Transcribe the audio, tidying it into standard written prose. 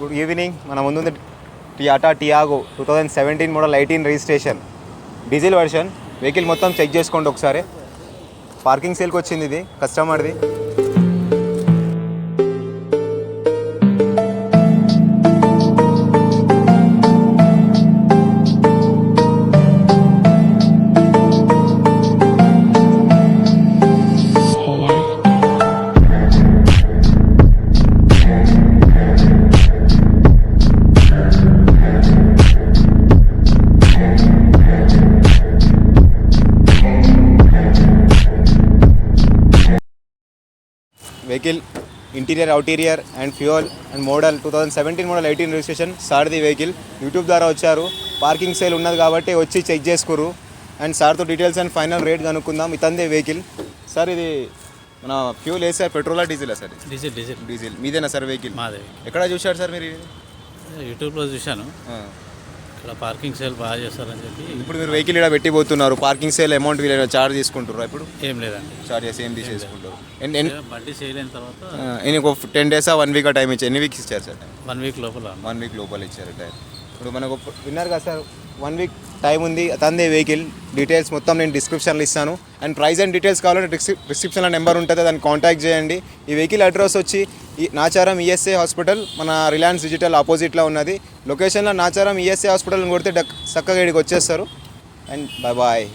Good evening. మన ముందుంది Tata Tiago 2017 model 18 registration diesel version. Vehicle మొత్తం చెక్ చేసుకోండి ఒకసారి. పార్కింగ్ సేల్కి వచ్చింది, ఇది కస్టమర్ది. Vehicle interior, exterior and fuel and model 2017 model 18 registration. సార్ది వెహికల్ యూట్యూబ్ ద్వారా వచ్చారు. పార్కింగ్ సేల్ ఉన్నది కాబట్టి వచ్చి చెక్ చేసుకోరు. అండ్ సార్తో డీటెయిల్స్ అండ్ ఫైనల్ రేట్ కనుక్కుందాం. ఇతందే వెహికల్. సార్ ఇది మన ఫ్యూల్ ఏ సార్, పెట్రోలా డీజిలా సార్? డీజిల్. మీదేనా సార్ వెహికల్? మాదే. ఎక్కడ చూశారు సార్ మీరు? యూట్యూబ్లో చూశాను. ఇక్కడ పార్కింగ్ సేల్ బాగా చేస్తారని చెప్పి. ఇప్పుడు మీరు వెహికల్ ఇక్కడ పెట్టిపోతున్నారు. పార్కింగ్ సేల్ అమౌంట్ వీళ్ళైనా చార్జ్ తీసుకుంటారు? ఇప్పుడు ఏం లేదండి, చార్జెస్ ఏం తీసేసుకుంటారు? బండి సేల్ అయిన తర్వాత ఒక 10 డేసా 1 వీక్ టైం ఇచ్చారు. ఎన్ని వీక్స్ ఇచ్చారు సార్? 1 వీక్ లోపల. 1 వీక్ లోపల ఇచ్చారు టైం. ఇప్పుడు మనకు విన్నారు కదా సార్, 1 వీక్ టైం ఉంది. అతందే వెహికల్ డీటెయిల్స్ మొత్తం నేను డిస్క్రిప్షన్లో ఇస్తాను. అండ్ ప్రైస్ అండ్ డీటెయిల్స్ కావాలంటే డిస్క్రిప్షన్లో నెంబర్ ఉంటుంది, దాన్ని కాంటాక్ట్ చేయండి. ఈ వెహికల్ అడ్రస్ వచ్చి నాచారం ఈఎస్ఐ హాస్పిటల్, మన రిలయన్స్ డిజిటల్ ఆపోజిట్లో ఉన్నది. లొకేషన్లో నాచారం ఈఎస్ఐ హాస్పిటల్ని కొడితే చక్కగా ఇక్కడికి వచ్చేస్తారు. And bye.